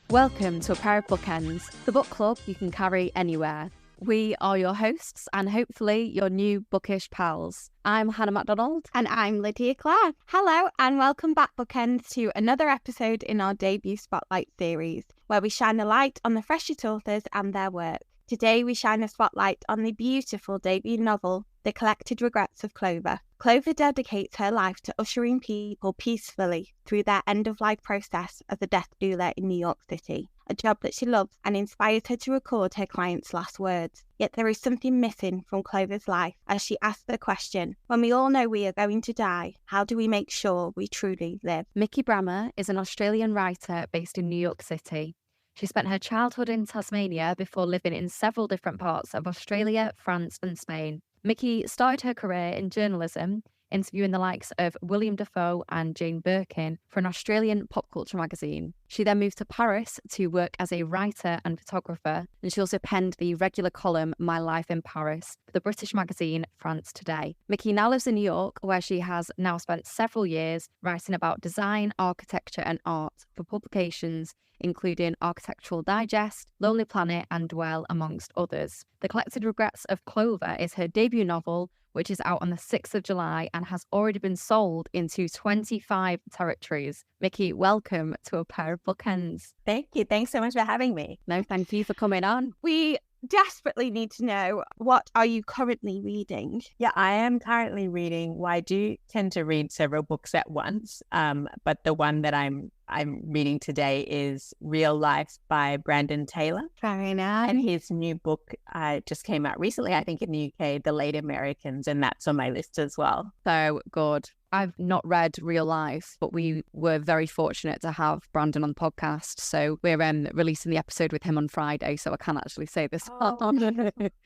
Welcome to A Pair of Bookends, the book club you can carry anywhere. We are your hosts and hopefully your new bookish pals. I'm Hannah MacDonald. And I'm Lydia Clare. Hello and welcome back, Bookends, to another episode in our debut Spotlight series, where we shine a light on the freshest authors and their work. Today we shine a spotlight on the beautiful debut novel, The Collected Regrets of Clover. Clover dedicates her life to ushering people peacefully through their end-of-life process as a death doula in New York City, a job that she loves and inspires her to record her clients' last words. Yet there is something missing from Clover's life as she asks the question, when we all know we are going to die, how do we make sure we truly live? Mikki Brammer is an Australian writer based in New York City. She spent her childhood in Tasmania before living in several different parts of Australia, France and Spain. Mikki started her career in journalism, interviewing the likes of William Dafoe and Jane Birkin for an Australian pop culture magazine. She then moved to Paris to work as a writer and photographer, and she also penned the regular column My Life in Paris for the British magazine France Today. Mikki now lives in New York, where she has now spent several years writing about design, architecture and art for publications including Architectural Digest, Lonely Planet and Dwell, amongst others. The Collected Regrets of Clover is her debut novel, which is out on the 6th of July and has already been sold into 25 territories. Mikki, welcome to A Pair of Bookends. Thank you. Thanks so much for having me. No, thank you for coming on. We desperately need to know, what are you currently reading? Yeah, I am currently reading, well, I do tend to read several books at once, but the one that I'm reading today is Real Life by Brandon Taylor. Very nice. And his new book just came out recently, I think in the UK, The Late Americans, and that's on my list as well. So good. I've not read Real Life, but we were very fortunate to have Brandon on the podcast. So we're releasing the episode with him on Friday, so I can actually say this.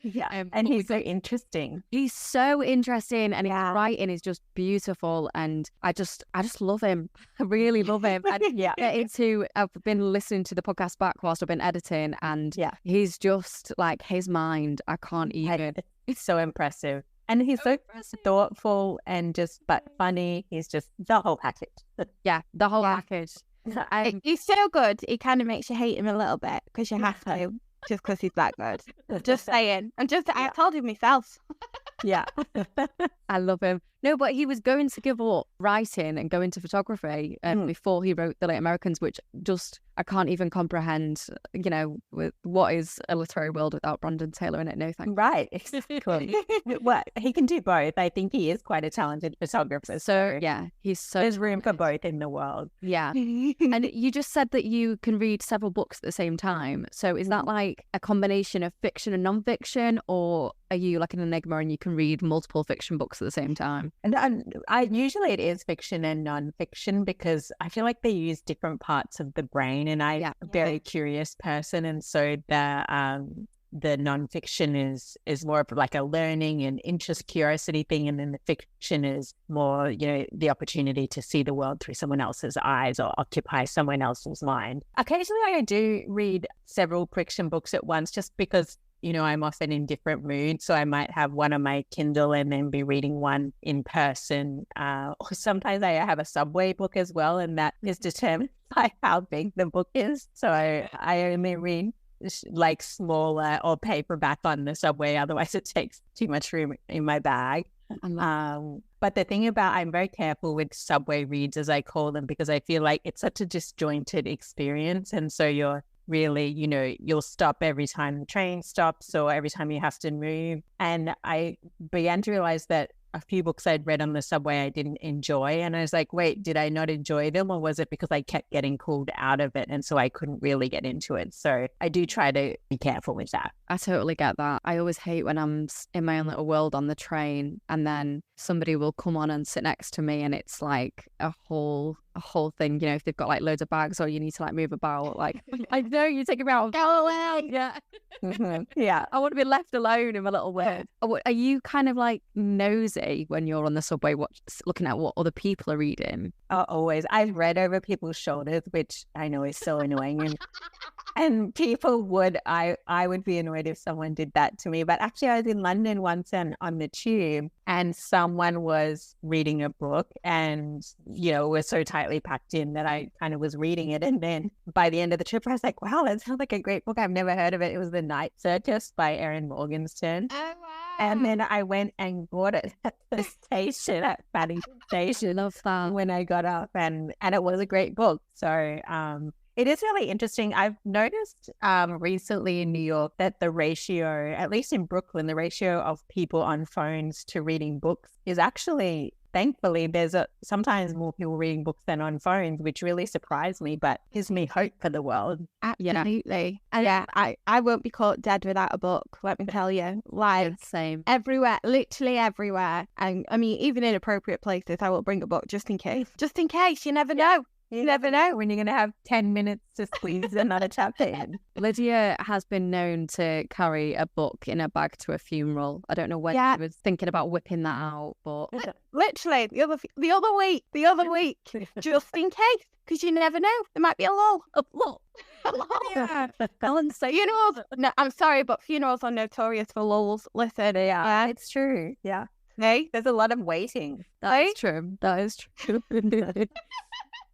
Yeah, and he's so interesting. He's so interesting, and his writing is just beautiful, and I just love him. I really love him. And I've been listening to the podcast back whilst I've been editing, and he's just like, his mind, I can't even. It's so impressive. And he's so thoughtful and but funny. He's just the whole package. The whole package. He's so good. He kind of makes you hate him a little bit because you have to, just because he's that good. Just saying. I told him myself. Yeah. I love him. No, but he was going to give up writing and go into photography before he wrote The Late Americans, which just, I can't even comprehend, with what is a literary world without Brandon Taylor in it. No, thank you. Right, exactly. Well, he can do both. I think he is quite a talented photographer. So there's room for both in the world. Yeah. And you just said that you can read several books at the same time. So is that like a combination of fiction and non-fiction, or are you like an enigma and you can read multiple fiction books at the same time? And I usually it is fiction and non-fiction because I feel like they use different parts of the brain, and I'm a very curious person, and so the non-fiction is more of like a learning and interest, curiosity thing, and then the fiction is more, the opportunity to see the world through someone else's eyes or occupy someone else's mind. Occasionally I do read several fiction books at once just because I'm often in different moods. So I might have one on my Kindle and then be reading one in person. Or sometimes I have a subway book as well, and that is determined by how big the book is. So I only read like smaller or paperback on the subway. Otherwise it takes too much room in my bag. But the thing about, I'm very careful with subway reads, as I call them, because I feel like it's such a disjointed experience. And so you're really, you'll stop every time the train stops or every time you have to move. And I began to realize that a few books I'd read on the subway I didn't enjoy. And I was like, wait, did I not enjoy them? Or was it because I kept getting pulled out of it and so I couldn't really get into it? So I do try to be careful with that. I totally get that. I always hate when I'm in my own little world on the train and then somebody will come on and sit next to me and it's like a whole thing, if they've got like loads of bags or you need to like move about, like, I know you take me out. Go away. Yeah. Yeah. I want to be left alone in my little world. Are you kind of like nosy when you're on the subway looking at what other people are reading? Always. I've read over people's shoulders, which I know is so annoying. And And people would, I would be annoyed if someone did that to me. But actually, I was in London once and on the tube, and someone was reading a book, and, you know, we're so tightly packed in that I kind of was reading it. And then by the end of the trip, I was like, wow, that sounds like a great book. I've never heard of it. It was The Night Circus by Erin Morgenstern. Oh, wow. And then I went and bought it at the station, at Paddington Station. Love that. When I got up, and it was a great book. So, it is really interesting. I've noticed recently in New York that the ratio, at least in Brooklyn, the ratio of people on phones to reading books is actually, thankfully, there's sometimes more people reading books than on phones, which really surprised me, but gives me hope for the world. Absolutely. And yeah, I won't be caught dead without a book, let me tell you. Like, same. Everywhere, literally everywhere. And I mean, even in appropriate places, I will bring a book just in case. Just in case, you never know. You never know when you're going to have 10 minutes to squeeze another chapter in. Lydia has been known to carry a book in her bag to a funeral. I don't know when she was thinking about whipping that out, but... Literally, the other week, just in case, because you never know. There might be a lull. Yeah. Funerals, no, I'm sorry, but funerals are notorious for lulls. Listen, it's true. Yeah. Hey, there's a lot of waiting. That is true.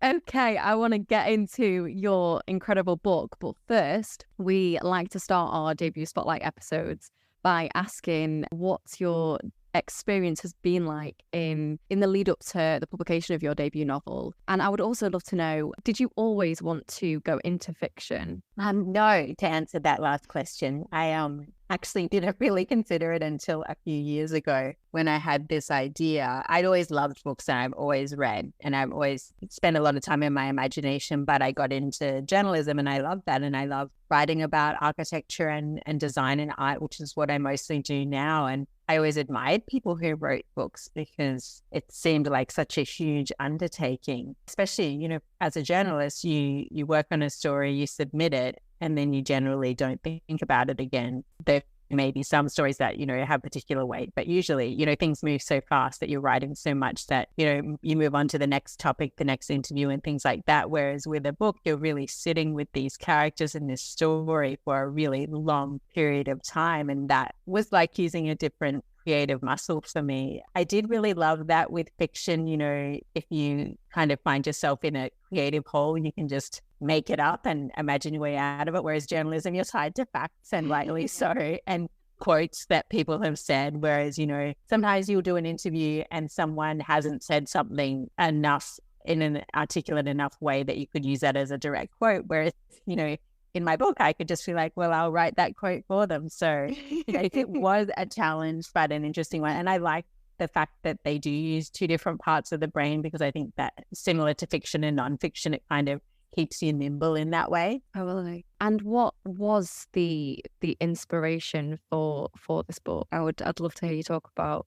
Okay, I want to get into your incredible book, but first, we like to start our debut spotlight episodes by asking what your experience has been like in the lead up to the publication of your debut novel. And I would also love to know, did you always want to go into fiction? No, to answer that last question, I actually didn't really consider it until a few years ago when I had this idea. I'd always loved books and I've always read and I've always spent a lot of time in my imagination, but I got into journalism and I love that. And I love writing about architecture and design and art, which is what I mostly do now. And I always admired people who wrote books because it seemed like such a huge undertaking, especially, you know, as a journalist, you work on a story, you submit it, and then you generally don't think about it again. There may be some stories that, you know, have particular weight, but usually, you know, things move so fast that you're writing so much that, you know, you move on to the next topic, the next interview and things like that. Whereas with a book, you're really sitting with these characters in this story for a really long period of time. And that was like using a different creative muscle for me. I did really love that with fiction. You know, if you kind of find yourself in a creative hole, you can just make it up and imagine your way out of it. Whereas journalism, you're tied to facts, and rightly so, and quotes that people have said. Whereas, you know, sometimes you'll do an interview and someone hasn't said something enough in an articulate enough way that you could use that as a direct quote. Whereas, you know, in my book, I could just be like, well, I'll write that quote for them. So you know, it was a challenge, but an interesting one. And I like the fact that they do use two different parts of the brain, because I think that similar to fiction and nonfiction, it kind of keeps you nimble in that way. Totally. And what was the inspiration for this book? I'd love to hear you talk about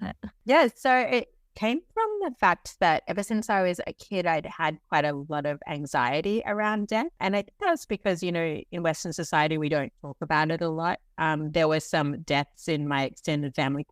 it. Yeah, so it came from the fact that ever since I was a kid, I'd had quite a lot of anxiety around death. And I think that's because, you know, in Western society, we don't talk about it a lot. There were some deaths in my extended family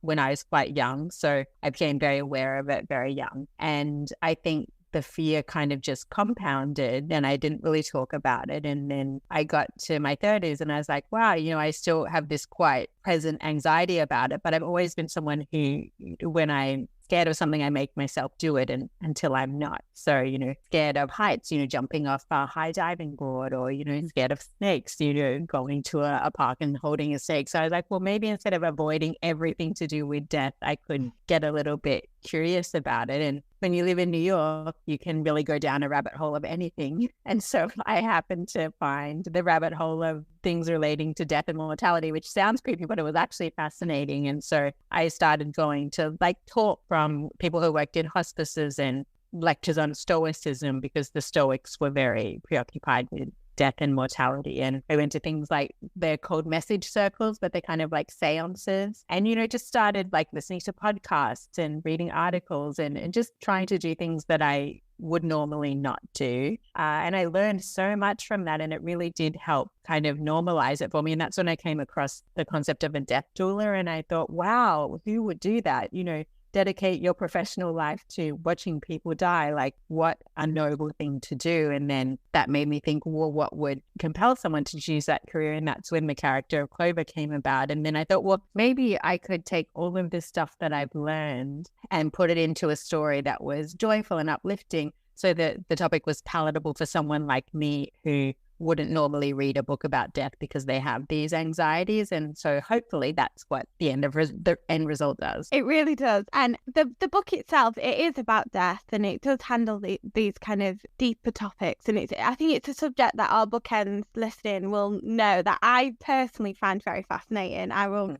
when I was quite young. So I became very aware of it very young. And I think the fear kind of just compounded and I didn't really talk about it. And then I got to my 30s and I was like, wow, you know, I still have this quite present anxiety about it. But I've always been someone who, when I'm scared of something, I make myself do it until I'm not. So, you know, scared of heights, you know, jumping off a high diving board, or, you know, scared of snakes, you know, going to a park and holding a snake. So I was like, well, maybe instead of avoiding everything to do with death, I could get a little bit curious about it. And when you live in New York, you can really go down a rabbit hole of anything. And so I happened to find the rabbit hole of things relating to death and mortality, which sounds creepy, but it was actually fascinating. And so I started going to talk from people who worked in hospices and lectures on Stoicism, because the Stoics were very preoccupied with death and mortality. And I went to things like, they're called message circles, but they're kind of like seances. And, you know, just started listening to podcasts and reading articles and just trying to do things that I would normally not do. And I learned so much from that. And it really did help kind of normalize it for me. And that's when I came across the concept of a death doula. And I thought, wow, who would do that? You know, dedicate your professional life to watching people die. Like, what a noble thing to do. And then that made me think, well, what would compel someone to choose that career? And that's when the character of Clover came about. And then I thought, well, maybe I could take all of this stuff that I've learned and put it into a story that was joyful and uplifting, so that the topic was palatable for someone like me who wouldn't normally read a book about death because they have these anxieties. And so hopefully that's what the end result does. It really does. And the book itself, it is about death, and it does handle these kind of deeper topics. And I think it's a subject that our Bookends listening will know that I personally find very fascinating. I will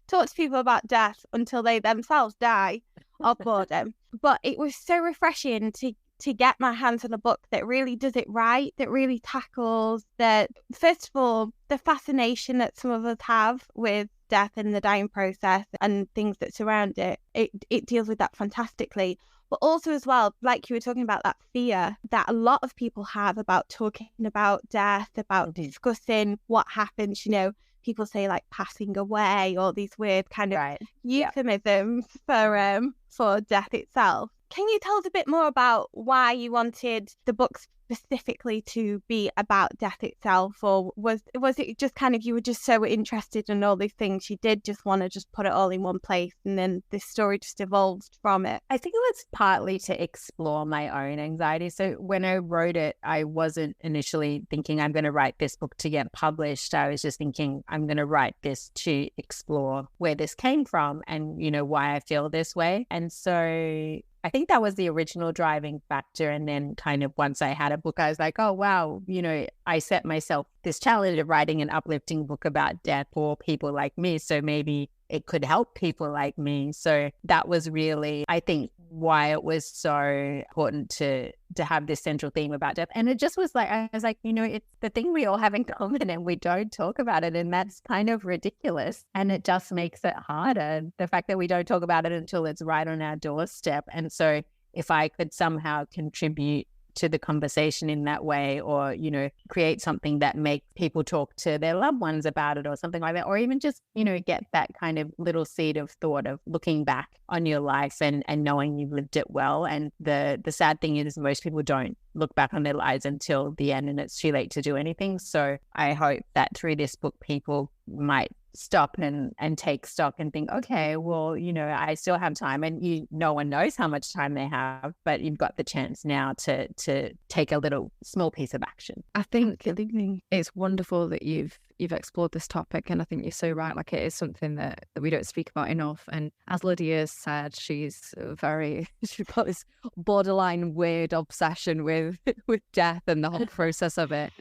talk to people about death until they themselves die of boredom. But it was so refreshing to get my hands on a book that really does it right, that really tackles first of all, the fascination that some of us have with death and the dying process and things that surround it. It deals with that fantastically. But also as well, like you were talking about, that fear that a lot of people have about talking about death, about discussing what happens, people say like passing away, or these weird kind of euphemisms for death itself. Can you tell us a bit more about why you wanted the book specifically to be about death itself? Or was it just kind of, you were just so interested in all these things, you did just want to just put it all in one place, and then this story just evolved from it? I think it was partly to explore my own anxiety. So when I wrote it, I wasn't initially thinking I'm going to write this book to get published. I was just thinking I'm going to write this to explore where this came from and, why I feel this way. And so I think that was the original driving factor. And then kind of once I had a book, I was like, oh, wow, I set myself this challenge of writing an uplifting book about death for people like me. So maybe it could help people like me. So that was really, I think, why it was so important to have this central theme about death. And it just was like, I was like, it's the thing we all have in common and we don't talk about it. And that's kind of ridiculous. And it just makes it harder. The fact that we don't talk about it until it's right on our doorstep. And so if I could somehow contribute to the conversation in that way, or create something that makes people talk to their loved ones about it or something like that, or even just get that kind of little seed of thought of looking back on your life and knowing you've lived it well. And the sad thing is most people don't look back on their lives until the end and it's too late to do anything. So I hope that through this book people might stop and take stock and think, okay, well, I still have time, and no one knows how much time they have, but you've got the chance now to take a little small piece of action. I think it's wonderful that you've explored this topic, and I think you're so right. Like, it is something that we don't speak about enough. And as Lydia said, she's got this borderline weird obsession with death and the whole process of it.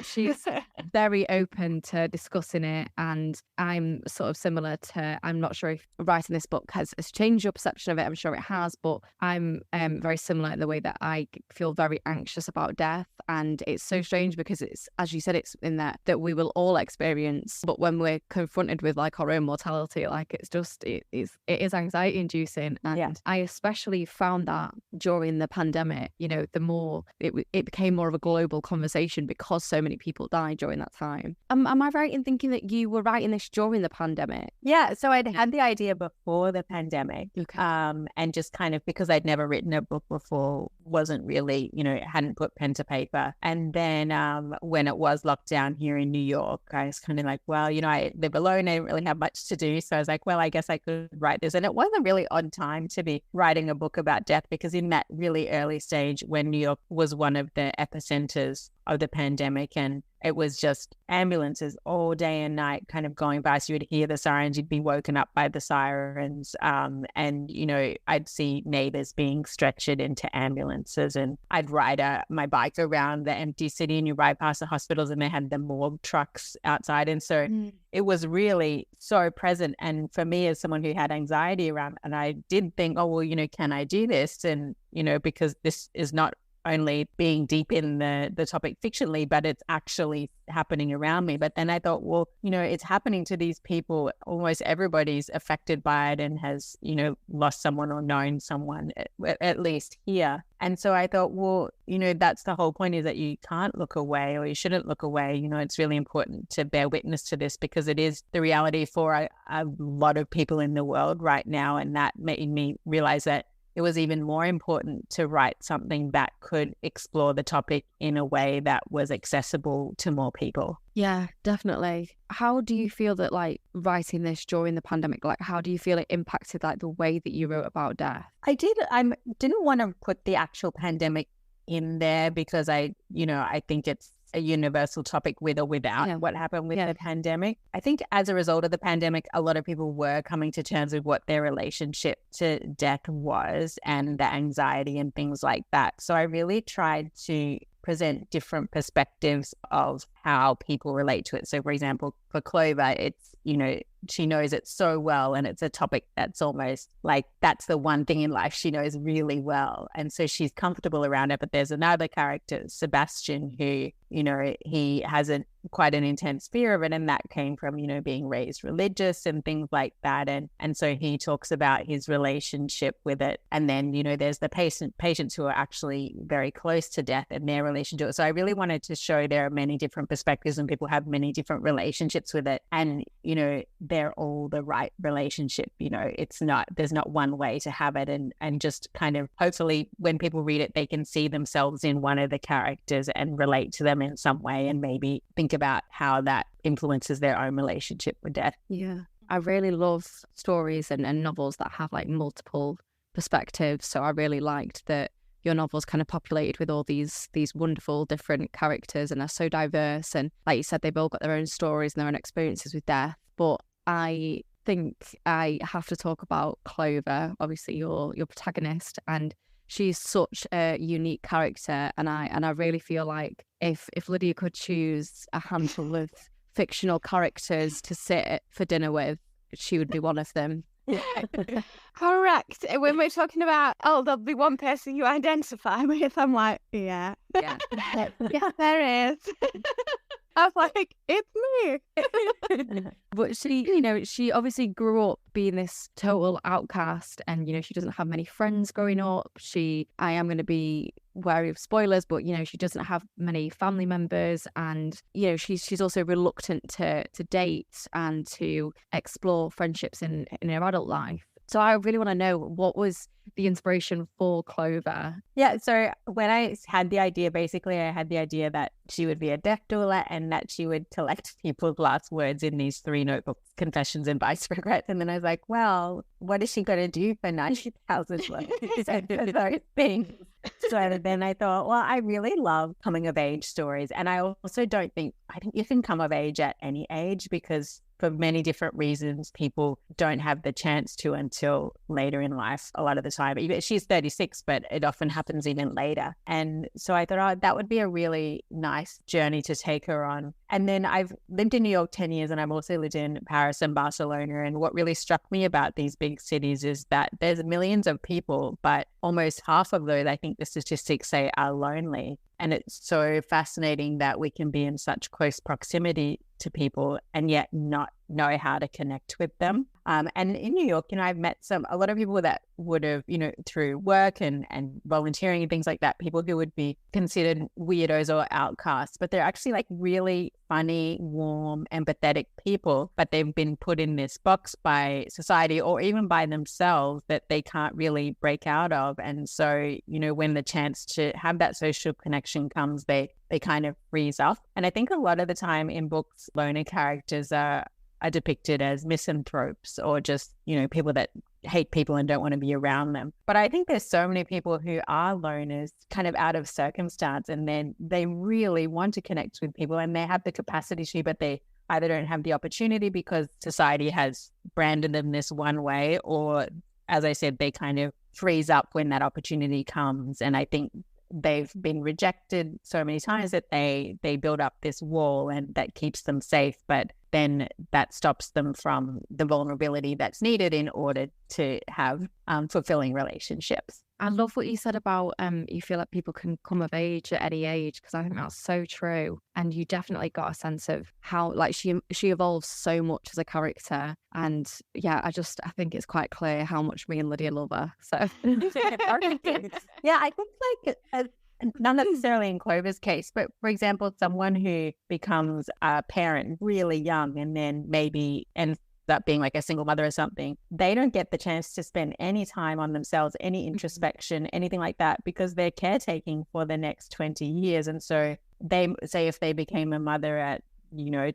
She's very open to discussing it, and I'm sort of similar to, I'm not sure if writing this book has changed your perception of it. I'm sure it has, but I'm very similar in the way that I feel very anxious about death. And it's so strange because it's, as you said, it's in that we will all experience, but when we're confronted with like our own mortality, like it is anxiety inducing. And I especially found that during the pandemic, the more it became more of a global conversation because so many people died during that time. Am I right in thinking that you were writing this during the pandemic? Yeah, so I'd had the idea before the pandemic. Okay. And just kind of, because I'd never written a book before, wasn't really, hadn't put pen to paper. And then when it was locked down here in New York, I was kind of like, well, I live alone, I didn't really have much to do. So I was like, well, I guess I could write this. And it wasn't really on time to be writing a book about death, because in that really early stage when New York was one of the epicenters of the pandemic, and it was just ambulances all day and night kind of going by. So you would hear the sirens, you'd be woken up by the sirens. And, I'd see neighbors being stretchered into ambulances, and I'd ride my bike around the empty city, and you ride past the hospitals and they had the morgue trucks outside. And so it was really so present. And for me, as someone who had anxiety around, and I did think, oh, well, can I do this? And, because this is not only being deep in the topic fictionally, but it's actually happening around me. But then I thought, well, it's happening to these people. Almost everybody's affected by it and has, lost someone or known someone, at least here. And so I thought, well, that's the whole point, is that you can't look away, or you shouldn't look away. It's really important to bear witness to this, because it is the reality for a lot of people in the world right now. And that made me realize that it was even more important to write something that could explore the topic in a way that was accessible to more people. Yeah, definitely. How do you feel that, like, writing this during the pandemic, like, how do you feel it impacted, like, the way that you wrote about death? I didn't want to put the actual pandemic in there, because I think it's a universal topic with or without what happened with the pandemic. I think as a result of the pandemic, a lot of people were coming to terms with what their relationship to death was, and the anxiety and things like that. So I really tried to present different perspectives of how people relate to it. So for example, for Clover, it's, she knows it so well, and it's a topic that's almost like that's the one thing in life she knows really well. And so she's comfortable around it. But there's another character, Sebastian, who, he has quite an intense fear of it. And that came from, being raised religious and things like that. And so he talks about his relationship with it. And then, there's the patients who are actually very close to death and their relation to it. So I really wanted to show there are many different perspectives, and people have many different relationships with it. And, they're all the right relationship. There's not one way to have it. And just kind of, hopefully when people read it, they can see themselves in one of the characters and relate to them in some way, and maybe think about how that influences their own relationship with death. Yeah. I really love stories and novels that have, like, multiple perspectives. So I really liked that your novel's kind of populated with all these wonderful different characters, and are so diverse. And like you said, they've all got their own stories and their own experiences with death. But I think I have to talk about Clover, obviously your protagonist, and she's such a unique character. And I really feel like if Lydia could choose a handful of fictional characters to sit for dinner with, she would be one of them. Correct. When we're talking about, there'll be one person you identify with, I'm like, yeah, there is. I was like, it's me. But she obviously grew up being this total outcast, and, she doesn't have many friends growing up. I am going to be wary of spoilers, but, she doesn't have many family members, and, she's also reluctant to date and to explore friendships in her adult life. So I really want to know, what was the inspiration for Clover? Yeah, so when I had the idea, basically I had the idea that she would be a death doula, and that she would collect people's last words in these 3 notebooks, confessions and vice regrets. And then I was like, well, what is she going to do for 90,000 words? Those things. So then I thought, well, I really love coming of age stories. And I also I think you can come of age at any age, because for many different reasons, people don't have the chance to until later in life a lot of the time. She's 36, but it often happens even later. And so I thought, that would be a really nice journey to take her on. And then I've lived in New York 10 years, and I've also lived in Paris and Barcelona. And what really struck me about these big cities is that there's millions of people, but almost half of those, I think the statistics say, are lonely. And it's so fascinating that we can be in such close proximity to people and yet not know how to connect with them. And in New York, I've met a lot of people that would have, through work and volunteering and things like that, people who would be considered weirdos or outcasts, but they're actually like really funny, warm, empathetic people, but they've been put in this box by society or even by themselves that they can't really break out of. And so, when the chance to have that social connection comes, they kind of freeze up. And I think a lot of the time in books, loner characters are depicted as misanthropes, or just, people that hate people and don't want to be around them. But I think there's so many people who are loners kind of out of circumstance, and then they really want to connect with people, and they have the capacity to, but they either don't have the opportunity because society has branded them this one way, or, as I said, they kind of freeze up when that opportunity comes. And I think they've been rejected so many times that they build up this wall, and that keeps them safe. But then that stops them from the vulnerability that's needed in order to have fulfilling relationships. I love what you said about you feel like people can come of age at any age, because I think that's so true. And you definitely got a sense of how like she evolves so much as a character. And yeah, I think it's quite clear how much me and Lydia love her. So yeah, I think like not necessarily in Clover's case, but for example, someone who becomes a parent really young and then maybe ends up being like a single mother or something, they don't get the chance to spend any time on themselves, any introspection, anything like that, because they're caretaking for the next 20 years. And so they say if they became a mother at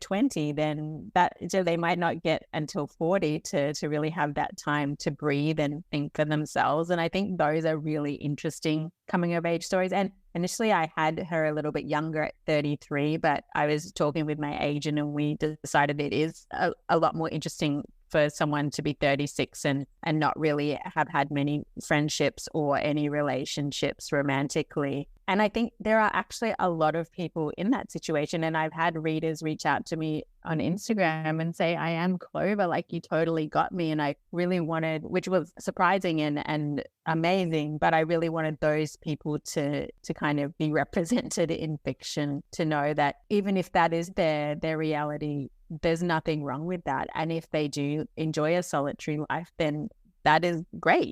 20, then so they might not get until 40 to really have that time to breathe and think for themselves. And I think those are really interesting coming of age stories. And initially I had her a little bit younger at 33, but I was talking with my agent and we decided it is a lot more interesting for someone to be 36 and not really have had many friendships or any relationships romantically. And I think there are actually a lot of people in that situation. And I've had readers reach out to me on Instagram and say, I am Clover, like you totally got me. And I really wanted, which was surprising and amazing, but I really wanted those people to kind of be represented in fiction, to know that even if that is their reality, there's nothing wrong with that. And if they do enjoy a solitary life, then that is great.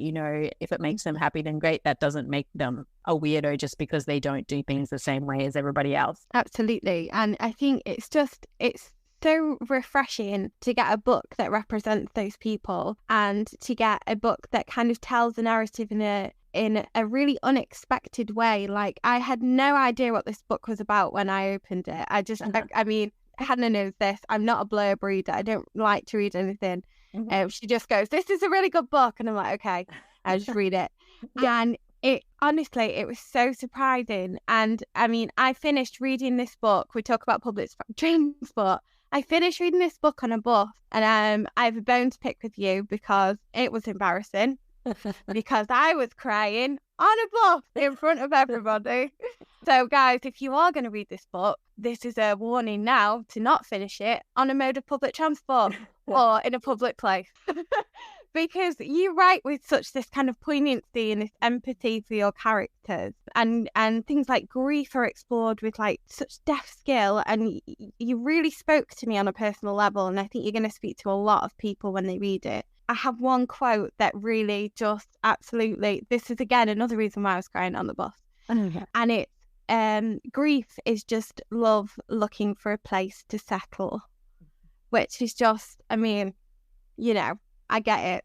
If it makes them happy, then great. That doesn't make them a weirdo just because they don't do things the same way as everybody else. Absolutely. And I think it's so refreshing to get a book that represents those people and to get a book that kind of tells the narrative in a really unexpected way. Like, I had no idea what this book was about when I opened it. I mean, Hannah knows this. I'm not a blurb reader. I don't like to read anything. She just goes, this is a really good book. And I'm like, okay, I just read it. Yeah. And it was so surprising. And I mean, I finished reading this book. We talk about public transport. I finished reading this book on a bus, and I have a bone to pick with you because it was embarrassing because I was crying on a bus in front of everybody. So guys, if you are going to read this book, this is a warning now to not finish it on a mode of public transport or in a public place. Because you write with this kind of poignancy and this empathy for your characters, and things like grief are explored with like such deft skill, and you really spoke to me on a personal level, and I think you're going to speak to a lot of people when they read it. I have one quote that really just absolutely, this is again another reason why I was crying on the bus. Okay. And it's grief is just love looking for a place to settle, which is just, I mean, I get it.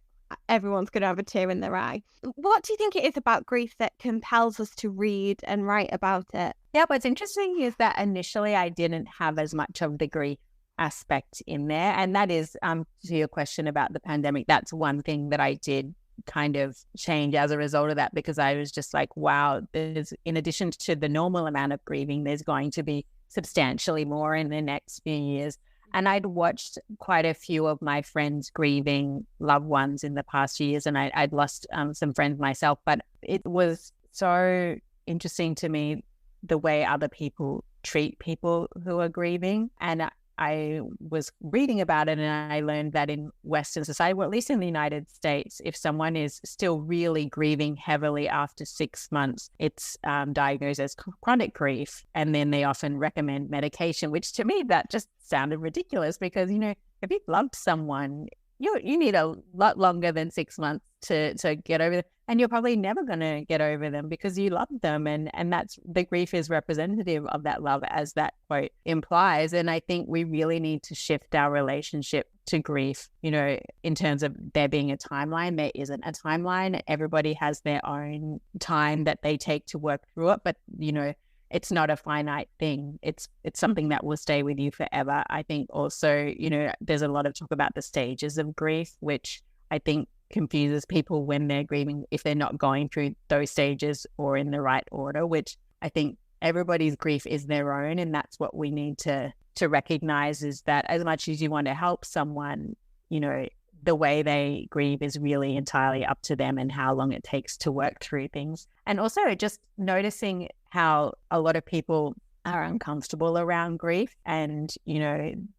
Everyone's going to have a tear in their eye. What do you think it is about grief that compels us to read and write about it? Yeah, what's interesting is that initially I didn't have as much of the grief aspect in there. And that is, to your question about the pandemic, that's one thing that I did kind of change as a result of that, because I was just like, wow, there's, in addition to the normal amount of grieving, there's going to be substantially more in the next few years. And I'd watched quite a few of my friends grieving loved ones in the past years, and I'd lost some friends myself. But it was so interesting to me the way other people treat people who are grieving. And I was reading about it, and I learned that in Western society, well, at least in the United States, if someone is still really grieving heavily after 6 months, it's diagnosed as chronic grief. And then they often recommend medication, which to me, that just sounded ridiculous, because, if you've loved someone, you need a lot longer than 6 months to get over them. And you're probably never going to get over them because you love them. And that's, the grief is representative of that love, as that quote implies. And I think we really need to shift our relationship to grief, in terms of there being a timeline. There isn't a timeline. Everybody has their own time that they take to work through it. But, it's not a finite thing. It's something that will stay with you forever. I think also, there's a lot of talk about the stages of grief, which I think confuses people when they're grieving, if they're not going through those stages or in the right order, which I think everybody's grief is their own. And that's what we need to recognize, is that as much as you want to help someone, the way they grieve is really entirely up to them and how long it takes to work through things. And also just noticing how a lot of people are uncomfortable around grief, and,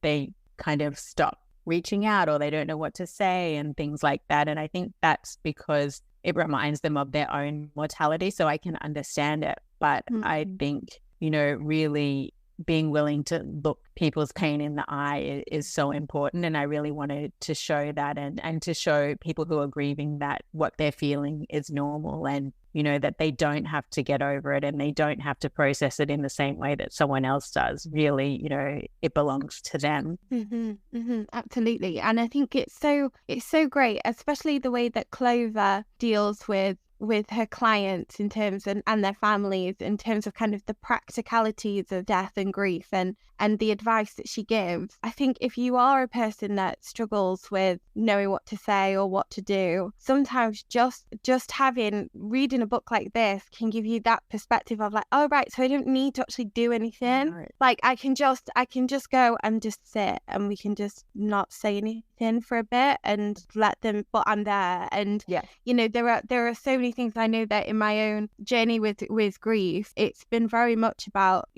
they kind of stop reaching out, or they don't know what to say and things like that. And I think that's because it reminds them of their own mortality. So I can understand it. But I think, really being willing to look people's pain in the eye is so important. And I really wanted to show that and to show people who are grieving that what they're feeling is normal, and, that they don't have to get over it and they don't have to process it in the same way that someone else does. Really, it belongs to them. Absolutely. And I think it's so great, especially the way that Clover deals with her clients in terms and their families in terms of kind of the practicalities of death and grief and the advice that she gives. I think if you are a person that struggles with knowing what to say or what to do, sometimes just reading a book like this can give you that perspective of like, oh right, so I don't need to actually do anything. Right. Like I can just go and just sit, and we can just not say anything for a bit and let them, but I'm there. And there are so many things I know that in my own journey with grief, it's been very much about,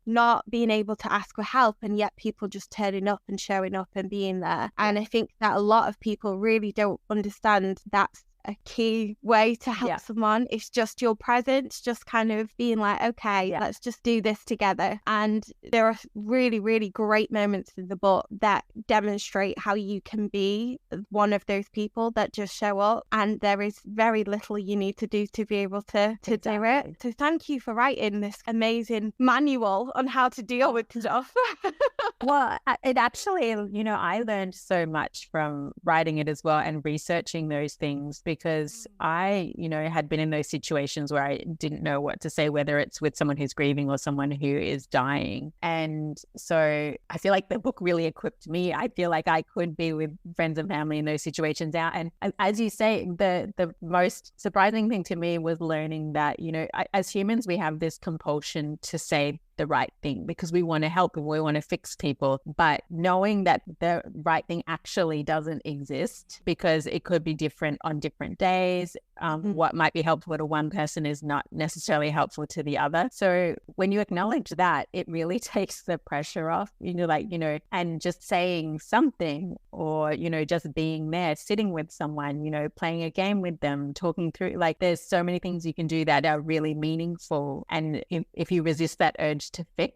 not being able to ask for help, and yet people just turning up and showing up and being there. And I think that a lot of people really don't understand that's a key way to help someone. It's just your presence, just kind of being like, okay, let's just do this together. And there are really, really great moments in the book that demonstrate how you can be one of those people that just show up, and there is very little you need to do to be able to do it. So thank you for writing this amazing manual on how to deal with stuff. Well, it actually, I learned so much from writing it as well and researching those things, because I, had been in those situations where I didn't know what to say, whether it's with someone who's grieving or someone who is dying. And so I feel like the book really equipped me. I feel like I could be with friends and family in those situations out. And as you say, the most surprising thing to me was learning that, as humans, we have this compulsion to say the right thing because we want to help and we want to fix people. But knowing that the right thing actually doesn't exist, because it could be different on different days. What might be helpful to one person is not necessarily helpful to the other. So when you acknowledge that, it really takes the pressure off, and just saying something, or, just being there, sitting with someone, playing a game with them, talking through, like there's so many things you can do that are really meaningful. And if you resist that urge to fix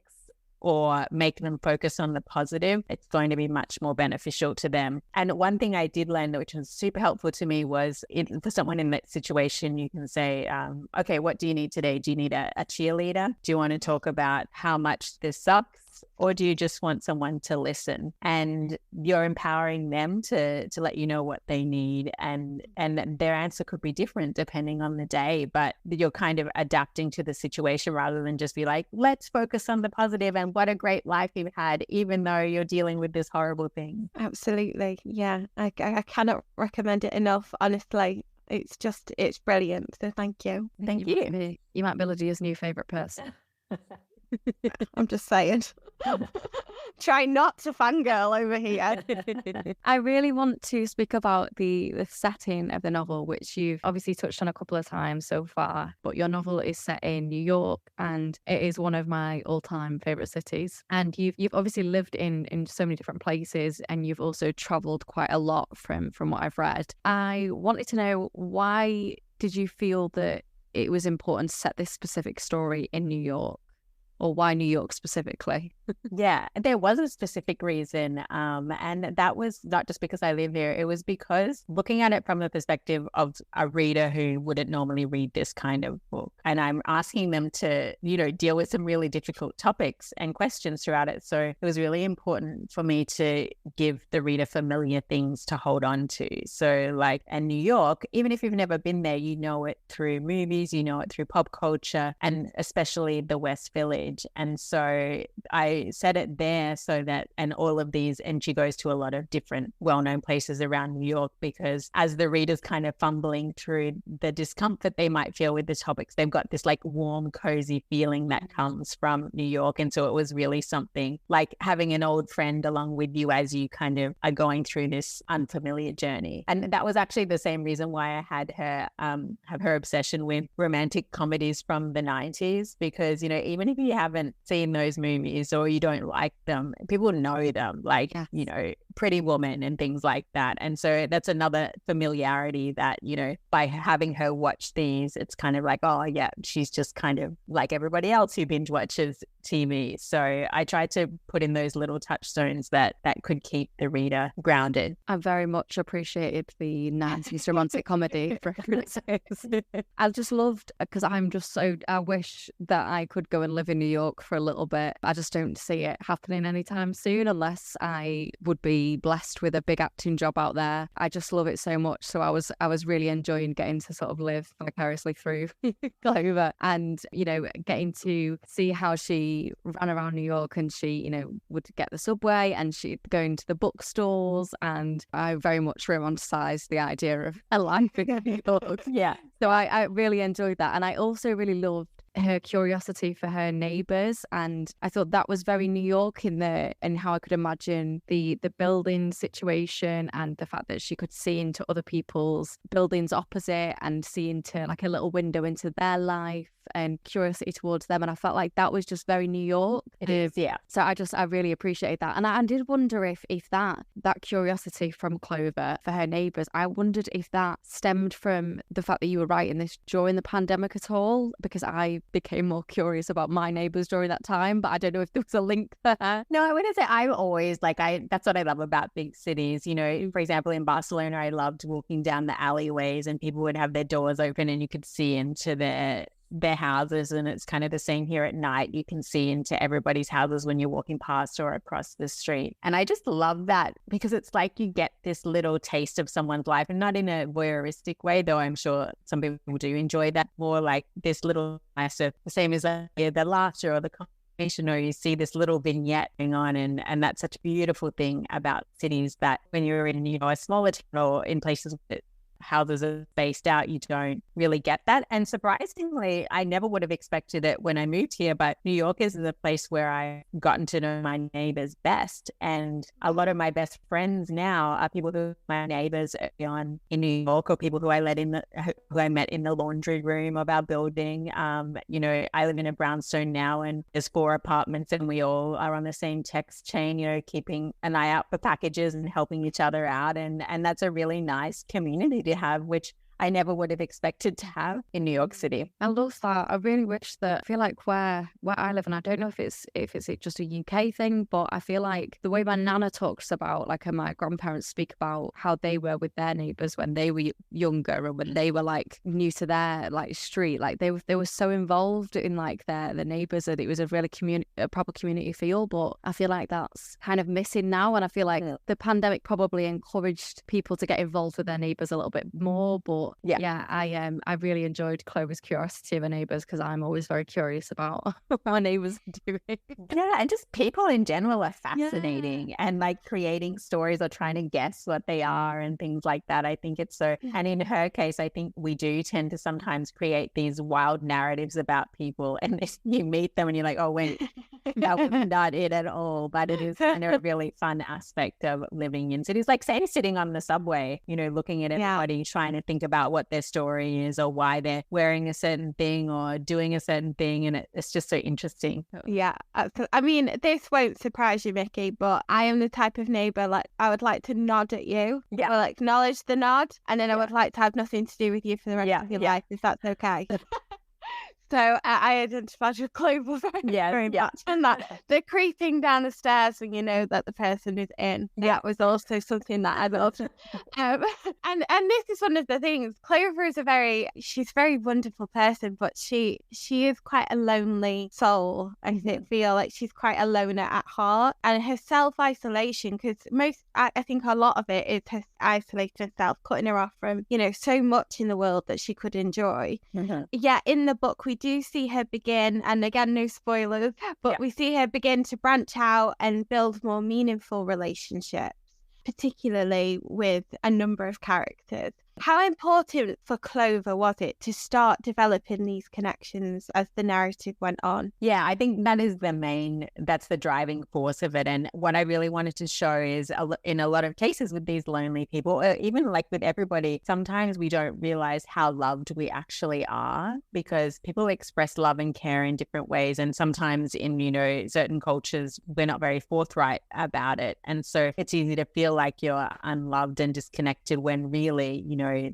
or make them focus on the positive, it's going to be much more beneficial to them. And one thing I did learn, which was super helpful to me, was for someone in that situation, you can say, okay, what do you need today? Do you need a cheerleader? Do you want to talk about how much this sucks? Or do you just want someone to listen? And you're empowering them to let you know what they need. And their answer could be different depending on the day, but you're kind of adapting to the situation rather than just be like, let's focus on the positive and what a great life you've had, even though you're dealing with this horrible thing. Absolutely. Yeah. I cannot recommend it enough, honestly. It's brilliant. So thank you. Thank you. You might be Lydia's new favourite person. I'm just saying. Try not to fangirl over here. I really want to speak about the setting of the novel, which you've obviously touched on a couple of times so far, but your novel is set in New York, and it is one of my all-time favourite cities. And you've obviously lived in so many different places, and you've also travelled quite a lot from what I've read. I wanted to know, why did you feel that it was important to set this specific story in New York? Or why New York specifically? Yeah, there was a specific reason. And that was not just because I live here. It was because looking at it from the perspective of a reader who wouldn't normally read this kind of book. And I'm asking them to, deal with some really difficult topics and questions throughout it. So it was really important for me to give the reader familiar things to hold on to. So like in New York, even if you've never been there, you know it through movies, you know it through pop culture, and especially the West Village. And so I set it there so that, and all of these, and she goes to a lot of different well-known places around New York, because as the reader's kind of fumbling through the discomfort they might feel with the topics, they've got this like warm, cozy feeling that comes from New York. And so it was really something like having an old friend along with you as you kind of are going through this unfamiliar journey. And that was actually the same reason why I had her have her obsession with romantic comedies from the 90s, because, even if you haven't seen those movies, or you don't like them, people know them, like, you know, Pretty Woman and things like that. And so that's another familiarity that, you know, by having her watch these, it's kind of like, oh yeah, she's just kind of like everybody else who binge watches TV. So I try to put in those little touchstones that could keep the reader grounded. I very much appreciated the 90s romantic comedy references. I just loved, because I wish that I could go and live in New York for a little bit. I just don't see it happening anytime soon unless I would be blessed with a big acting job out there. I just love it so much. So I was really enjoying getting to sort of live vicariously through Clover, and, you know, getting to see how she ran around New York, and she, you know, would get the subway and she'd go into the bookstores, and I very much romanticized the idea of a life in New York. Yeah. So I really enjoyed that. And I also really loved her curiosity for her neighbours, and I thought that was very New York in how I could imagine the building situation, and the fact that she could see into other people's buildings opposite and see into like a little window into their life and curiosity towards them. And I felt like that was just very New York. It is, yeah. So I really appreciated that. And I did wonder if that curiosity from Clover for her neighbours, I wondered if that stemmed from the fact that you were writing this during the pandemic at all, because I became more curious about my neighbours during that time, but I don't know if there was a link there. No, I wouldn't say. I'm always like, that's what I love about big cities. You know, for example, in Barcelona, I loved walking down the alleyways and people would have their doors open and you could see into their houses, and it's kind of the same here at night. You can see into everybody's houses when you're walking past or across the street. And I just love that, because it's like you get this little taste of someone's life, and not in a voyeuristic way, though I'm sure some people do enjoy that, more like this little nice of the same as the laughter or the conversation, or you see this little vignette going on, and that's such a beautiful thing about cities, that when you're in, you know, a smaller town or in places that houses are spaced out, you don't really get that. And surprisingly, I never would have expected it when I moved here, but New York is the place where I've gotten to know my neighbors best. And a lot of my best friends now are people who are my neighbors early on in New York, or people who I met in the laundry room of our building. You know, I live in a brownstone now, and there's 4 apartments, and we all are on the same text chain, you know, keeping an eye out for packages and helping each other out. And that's a really nice community to have, which I never would have expected to have in New York City. I love that. I really wish that, I feel like where I live, and I don't know if it's just a UK thing, but I feel like the way my nana talks about, like, and my grandparents speak about how they were with their neighbours when they were younger, and when they were like new to their like street, like they were so involved in like their neighbours that it was a really a proper community feel. But I feel like that's kind of missing now, and I feel like the pandemic probably encouraged people to get involved with their neighbours a little bit more. But I really enjoyed Clover's curiosity of her neighbours, because I'm always very curious about what our neighbours are doing. Yeah, and just people in general are fascinating, and like creating stories or trying to guess what they are and things like that. I think it's so, and in her case, I think we do tend to sometimes create these wild narratives about people, and you meet them and you're like, oh wait, that was not it at all. But it is kind of a really fun aspect of living in cities, like say sitting on the subway, you know, looking at everybody, trying to think about what their story is or why they're wearing a certain thing or doing a certain thing, and it's just so interesting. Yeah, I mean, this won't surprise you, Mikki, but I am the type of neighbour, like, I would like to nod at you, or like acknowledge the nod, and then I would like to have nothing to do with you for the rest of your life, if that's okay. So I identified with Clover very much. And that the creeping down the stairs when you know that the person is in, that was also something that I loved. And this is one of the things. Clover is she's a very wonderful person, but she is quite a lonely soul. I feel like she's quite a loner at heart. And her self-isolation, because I think a lot of it is her isolating herself, cutting her off from, you know, so much in the world that she could enjoy. Yeah, in the book we do see her begin, and again, no spoilers, but we see her begin to branch out and build more meaningful relationships, particularly with a number of characters. How important for Clover was it to start developing these connections as the narrative went on? Yeah, I think that is that's the driving force of it. And what I really wanted to show is in a lot of cases with these lonely people, or even like with everybody, sometimes we don't realize how loved we actually are, because people express love and care in different ways. And sometimes in, certain cultures, we're not very forthright about it. And so it's easy to feel like you're unloved and disconnected when really,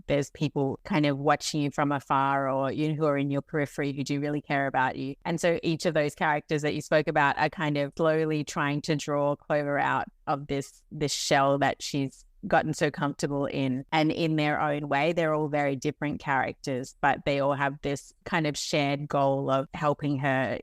there's people kind of watching you from afar, or who are in your periphery who do really care about you. And so each of those characters that you spoke about are kind of slowly trying to draw Clover out of this shell that she's gotten so comfortable in. And in their own way, they're all very different characters, but they all have this kind of shared goal of helping her.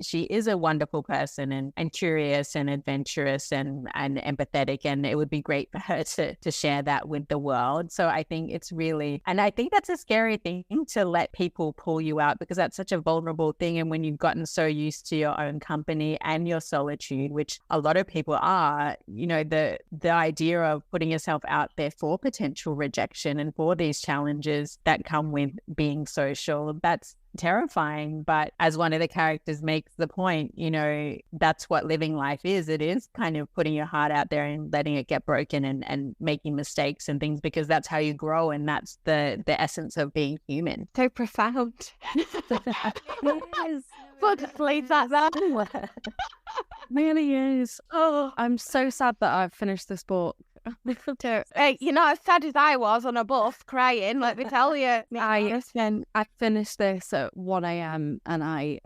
She is a wonderful person and curious and adventurous and empathetic, and it would be great for her to share that with the world. So I think it's really, and I think that's a scary thing, to let people pull you out, because that's such a vulnerable thing. And when you've gotten so used to your own company and your solitude, which a lot of people are, the idea of putting yourself out there for potential rejection and for these challenges that come with being social, that's terrifying. But as one of the characters makes the point, that's what living life is. It is kind of putting your heart out there and letting it get broken and making mistakes and things, because that's how you grow, and that's the essence of being human. So profound. Yes. But please, that really is. Oh, I'm so sad that I've finished this book. Hey, you're not as sad as I was on a bus crying, let me tell you. I finished this at 1 a.m. and I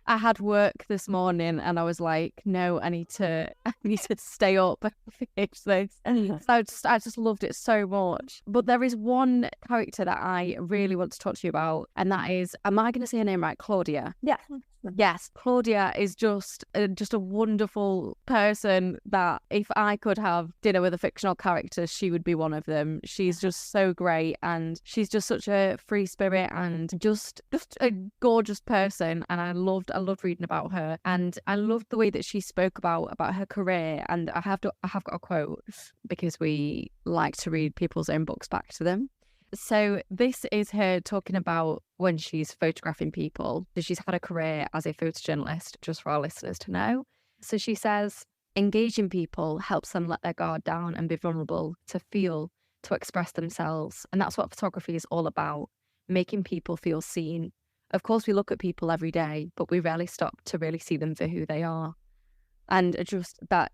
had work this morning, and I was like, no, I need to stay up and finish this. So I just loved it so much. But there is one character that I really want to talk to you about, and that is, am I going to say her name right? Claudia. Yeah. Yes, Claudia is just a wonderful person that if I could have dinner with a fictional character, she would be one of them. She's just so great, and she's just such a free spirit and just a gorgeous person. And I loved reading about her, and I loved the way that she spoke about her career. And I have got a quote, because we like to read people's own books back to them. So this is her talking about when she's photographing people. So she's had a career as a photojournalist, just for our listeners to know. So she says, engaging people helps them let their guard down and be vulnerable, to feel, to express themselves. And that's what photography is all about, making people feel seen. Of course, we look at people every day, but we rarely stop to really see them for who they are. And just that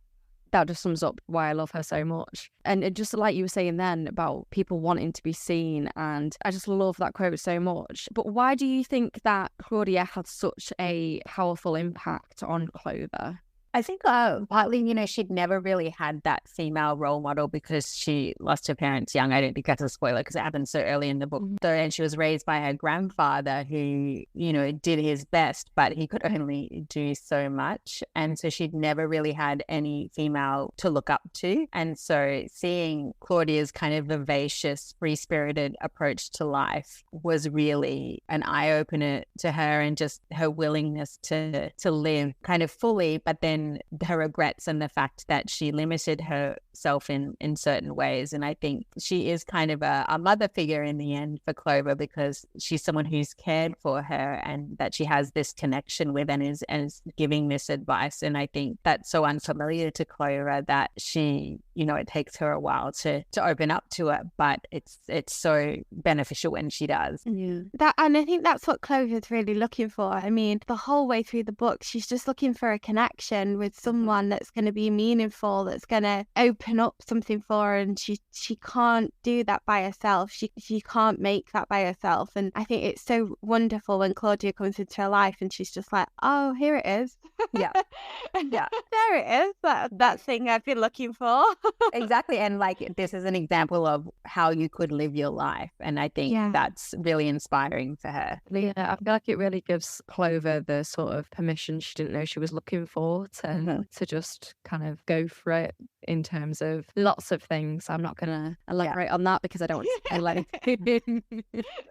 just sums up why I love her so much. And just like you were saying then about people wanting to be seen, and I just love that quote so much. But why do you think that Claudia had such a powerful impact on Clover? I think partly, she'd never really had that female role model because she lost her parents young. I don't think that's a spoiler because it happened so early in the book. So, and she was raised by her grandfather who, did his best, but he could only do so much. And so she'd never really had any female to look up to. And so seeing Claudia's kind of vivacious, free-spirited approach to life was really an eye-opener to her, and just her willingness to live kind of fully, but then her regrets and the fact that she limited herself in certain ways. And I think she is kind of a mother figure in the end for Clover, because she's someone who's cared for her and that she has this connection with, and is giving this advice. And I think that's so unfamiliar to Clover that she, it takes her a while to open up to it, but it's so beneficial when she does. Yeah. And I think that's what Clover's really looking for. I mean, the whole way through the book, she's just looking for a connection with someone that's going to be meaningful, that's going to open up something for her, and she can't do that by herself. She can't make that by herself. And I think it's so wonderful when Claudia comes into her life and she's just like, oh, here it is. Yeah. Yeah. There it is. That thing I've been looking for. Exactly. And like, this is an example of how you could live your life. And I think that's really inspiring for her. Yeah, I feel like it really gives Clover the sort of permission she didn't know she was looking for to just kind of go for it, in terms terms of lots of things. I'm not going to elaborate on that because I don't want to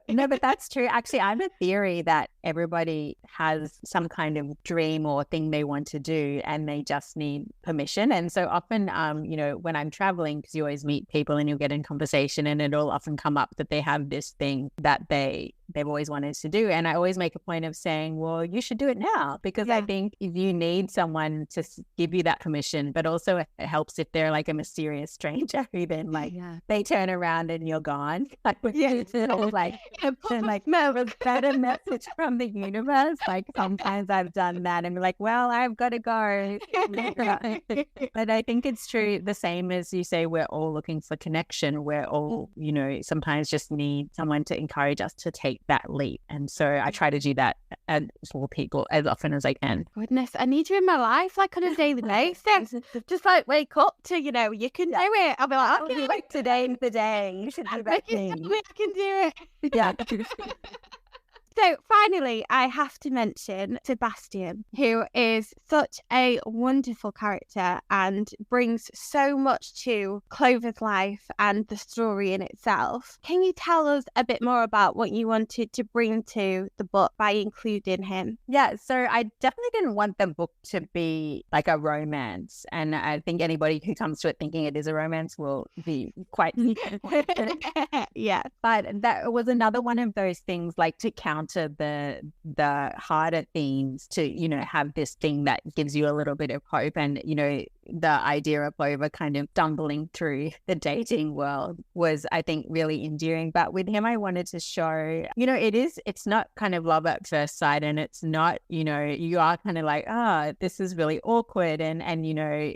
No, but that's true. Actually, I have a theory that everybody has some kind of dream or thing they want to do and they just need permission. And so often, when I'm traveling, because you always meet people and you'll get in conversation and it'll often come up that they have this thing that they've always wanted to do. And I always make a point of saying, well, you should do it now, because I think if you need someone to give you that permission, but also it helps if they're like a mysterious stranger who then they turn around and you're gone. No, was that a message from the universe? Like sometimes I've done that and be like, well, I've got to go. But I think it's true. The same as you say, we're all looking for connection. We're all, sometimes just need someone to encourage us to take that leap. And so I try to do that for people as often as I can. Goodness, I need you in my life, like on a daily basis. Just like wake up to, you can do it. I'll be like, okay, like today's the day. You should do that thing. I can do it. Yeah. So finally, I have to mention Sebastian, who is such a wonderful character and brings so much to Clover's life and the story in itself. Can you tell us a bit more about what you wanted to bring to the book by including him? Yeah, so I definitely didn't want the book to be like a romance. And I think anybody who comes to it thinking it is a romance will be quite... Yeah. But that was another one of those things, like to counter the harder themes, to have this thing that gives you a little bit of hope. And the idea of Clover kind of stumbling through the dating world was, I think, really endearing. But with him, I wanted to show, it's not kind of love at first sight, and it's not, you are kind of like, this is really awkward, and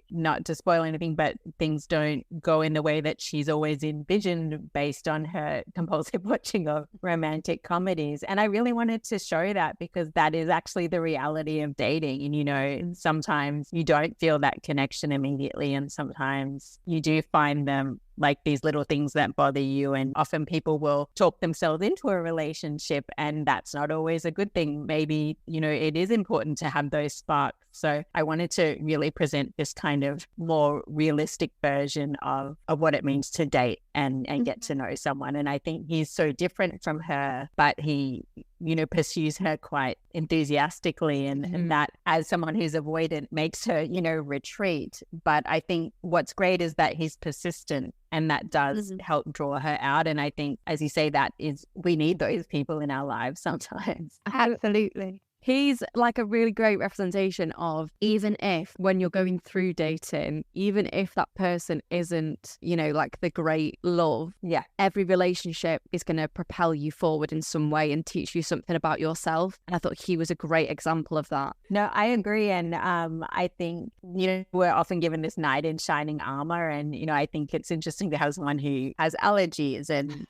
not to spoil anything, but things don't go in the way that she's always envisioned based on her compulsive watching of romantic comedies. And I really wanted to show that, because that is actually the reality of dating. And sometimes you don't feel that connection immediately, and sometimes you do find them like these little things that bother you, and often people will talk themselves into a relationship, and that's not always a good thing. Maybe it is important to have those sparks. So I wanted to really present this kind of more realistic version of what it means to date and get to know someone. And I think he's so different from her, but he pursues her quite enthusiastically, and that, as someone who's avoidant, makes her retreat. But I think what's great is that he's persistent, and that does help draw her out. And I think, as you say, we need those people in our lives sometimes. Absolutely. He's like a really great representation of, even if when you're going through dating, even if that person isn't, like the great love, every relationship is going to propel you forward in some way and teach you something about yourself. And I thought he was a great example of that. No, I agree. And I think, we're often given this knight in shining armor. And, I think it's interesting to have someone who has allergies and,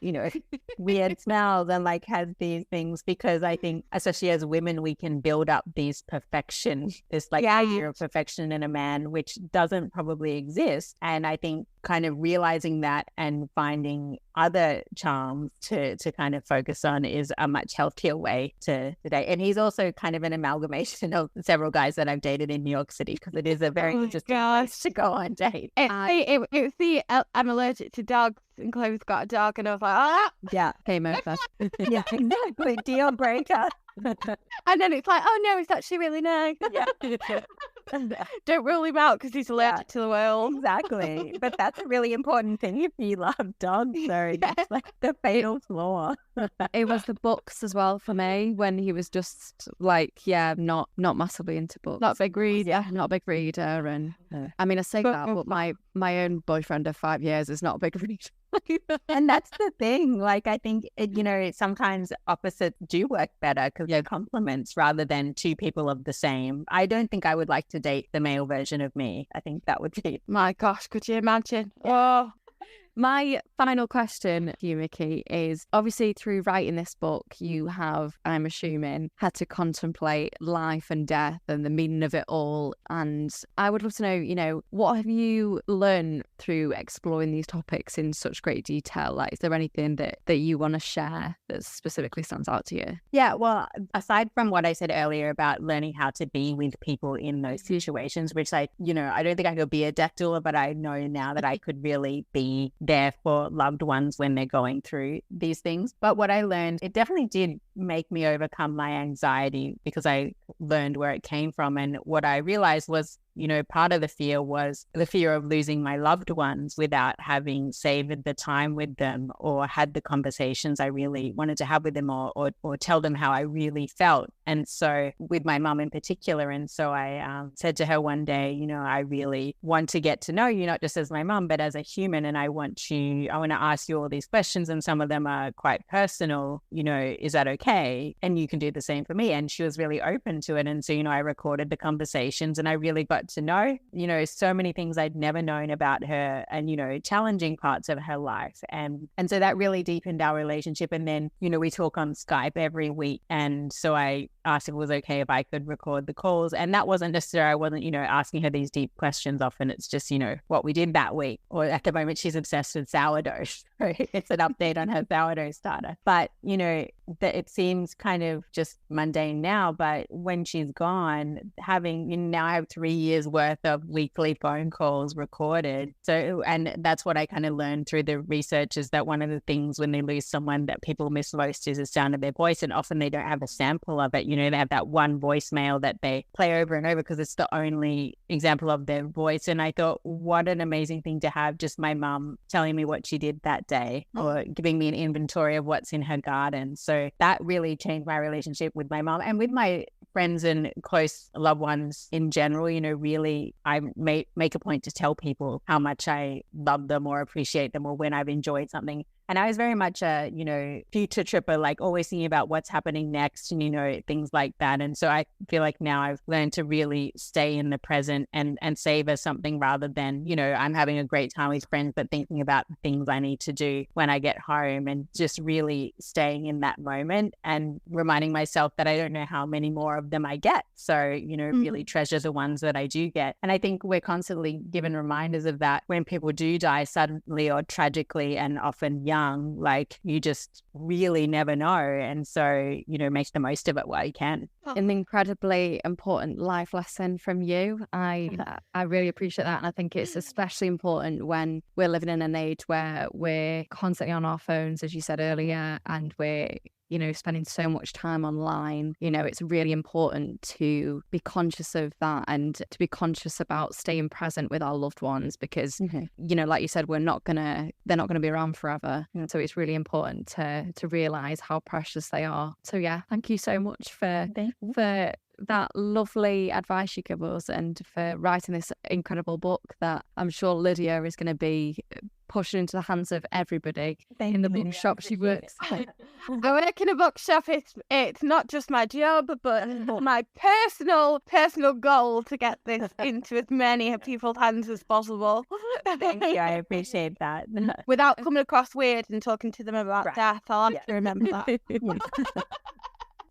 weird smells and like has these things, because I think, especially as women, we can build up this idea of perfection in a man, which doesn't probably exist. And I think kind of realizing that and finding other charms to kind of focus on is a much healthier way to date. And he's also kind of an amalgamation of several guys that I've dated in New York City, because it is a very interesting place to go on date. It's the I'm allergic to dogs, and Chloe's got a dog, and I was like, yeah, came over. Yeah, exactly. Deal breaker. And then it's like, oh no, it's actually really nice. Yeah. Don't rule him out because he's allergic to the world. Exactly. But that's a really important thing if you love dogs. So it's like the fatal flaw. It was the books as well for me, when he was just like, not massively into books. Not a big reader. Not a big reader. And I mean, I say that, but my own boyfriend of 5 years is not a big reader. And that's the thing. Like, I think, sometimes opposites do work better, because they're complements rather than two people of the same. I don't think I would like to date the male version of me. I think that would be... My gosh, could you imagine? Oh, My final question to you, Mikki, is obviously through writing this book, you have, I'm assuming, had to contemplate life and death and the meaning of it all. And I would love to know, you know, what have you learned through exploring these topics in such great detail? Like, is there anything that you want to share that specifically stands out to you? Yeah, well, aside from what I said earlier about learning how to be with people in those situations, which I don't think I could be a death doula, but I know now that I could really be there for loved ones when they're going through these things. But what I learned, it definitely did make me overcome my anxiety because I learned where it came from. And what I realized was, you know, part of the fear was the fear of losing my loved ones without having savored the time with them or had the conversations I really wanted to have with them or tell them how I really felt. And so with my mum in particular. And so I said to her one day, you know, I really want to get to know you, not just as my mum, but as a human. And I want to ask you all these questions. And some of them are quite personal, you know, is that okay? And you can do the same for me. And she was really open to it. And so, you know, I recorded the conversations and I really got to know, you know, so many things I'd never known about her and, you know, challenging parts of her life. And so that really deepened our relationship. And then, you know, we talk on Skype every week. And so I asked if it was okay if I could record the calls. And that wasn't necessarily, I wasn't, you know, asking her these deep questions often. It's just, you know, what we did that week. Or at the moment, she's obsessed with sourdough. So it's an update on her sourdough starter. But, you know, that it seems kind of just mundane now, but when she's gone, having, you know, now I have 3 years worth of weekly phone calls recorded. So, and that's what I kind of learned through the research is that one of the things when they lose someone that people miss most is the sound of their voice. And often they don't have a sample of it. You know, they have that one voicemail that they play over and over because it's the only example of their voice. And I thought, what an amazing thing to have just my mum telling me what she did that day or giving me an inventory of what's in her garden. So that really changed my relationship with my mom and with my friends and close loved ones in general. You know, really, I make a point to tell people how much I love them or appreciate them or when I've enjoyed something. And I was very much a, you know, future tripper, like always thinking about what's happening next and, you know, things like that. And so I feel like now I've learned to really stay in the present and savor something rather than, you know, I'm having a great time with friends, but thinking about the things I need to do when I get home and just really staying in that moment and reminding myself that I don't know how many more of them I get. So, you know, really treasure the ones that I do get. And I think we're constantly given reminders of that when people do die suddenly or tragically and often young. Like you just really never know. And so, you know, make the most of it while you can. An incredibly important life lesson from you. I really appreciate that. And I think it's especially important when we're living in an age where we're constantly on our phones, as you said earlier, and we're, you know, spending so much time online. You know, it's really important to be conscious of that and to be conscious about staying present with our loved ones because, you know, like you said, they're not gonna be around forever. So it's really important to realize how precious they are. So yeah, thank you so much for that lovely advice you give us and for writing this incredible book that I'm sure Lydia is going to be pushing into the hands of everybody in the bookshop she works. I work in a bookshop. It's not just my job, but my personal goal to get this into as many people's hands as possible. Thank you. I appreciate that. Without coming across weird and talking to them about death, I'll have to remember that.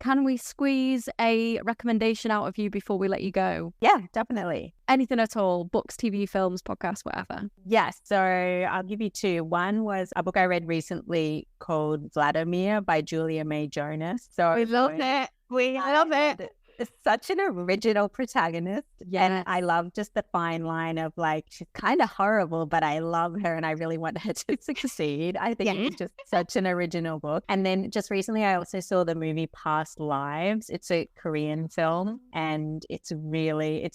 Can we squeeze a recommendation out of you before we let you go? Yeah, definitely. Anything at all? Books, TV, films, podcasts, whatever. Yes. So I'll give you two. One was a book I read recently called Vladimir by Julia May Jonas. So We love it. We love it. It's such an original protagonist. Yes. And I love just the fine line of like, she's kind of horrible, but I love her and I really want her to succeed. I think it's just such an original book. And then just recently, I also saw the movie Past Lives. It's a Korean film and it's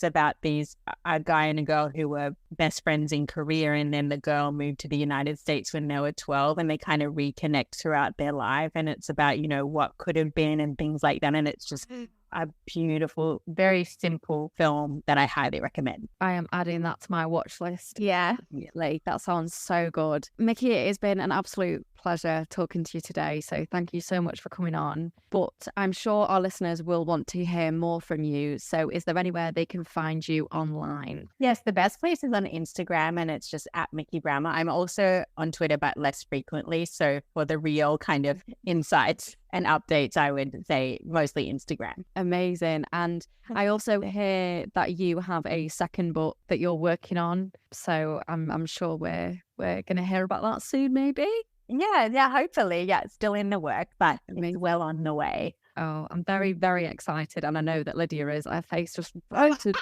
about a guy and a girl who were best friends in Korea. And then the girl moved to the United States when they were 12 and they kind of reconnect throughout their life. And it's about, you know, what could have been and things like that. And it's just a beautiful, very simple film that I highly recommend. I am adding that to my watch list. Yeah. Like, that sounds so good. Mikki, it has been an absolute pleasure talking to you today. So thank you so much for coming on. But I'm sure our listeners will want to hear more from you. So is there anywhere they can find you online? Yes, the best place is on Instagram, and it's just at Mikki Brammer. I'm also on Twitter, but less frequently. So for the real kind of insights and updates, I would say mostly Instagram. Amazing. And I also hear that you have a second book that you're working on. So I'm sure we're going to hear about that soon, maybe. Yeah, hopefully. Yeah, it's still in the work, but it's well on the way. Oh, I'm very, very excited. And I know that Lydia is. Her face just voted.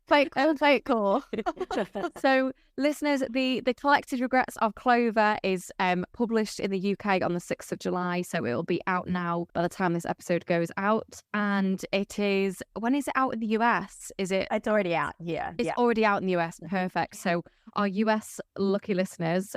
Quite cool. So, listeners, the Collected Regrets of Clover is published in the UK on the 6th of July. So it will be out now by the time this episode goes out. And it is, when is it out in the US? Is it? It's already out here. It's already out in the US. Perfect. So our US lucky listeners,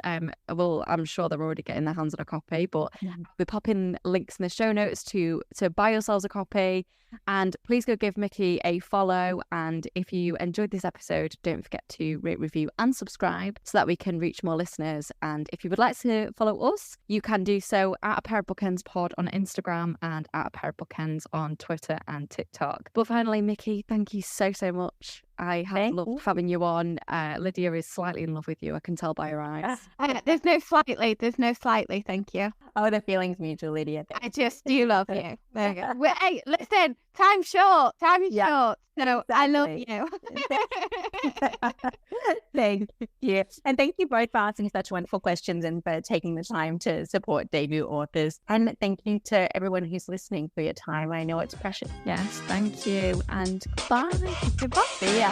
well, I'm sure they're already getting their hands on a copy, but we're popping links in the show notes to buy yourselves a copy. And please go give Mikki a follow. And if you enjoyed this episode, don't forget to rate, review and subscribe so that we can reach more listeners. And if you would like to follow us, you can do so at A Pair of Bookends Pod on Instagram and at A Pair of Bookends on Twitter and TikTok. But finally, Mikki, thank you so much. I have loved having you on. Lydia is slightly in love with you. I can tell by her eyes. There's no slightly. Thank you. Oh, the feeling's mutual, Lydia. I just do love you. There you go. Well, hey, listen, time's short. Time is short. So I love you. Thank you. And thank you both for asking such wonderful questions and for taking the time to support debut authors. And thank you to everyone who's listening for your time. I know it's precious. Yes, thank you. And bye. Goodbye. See ya.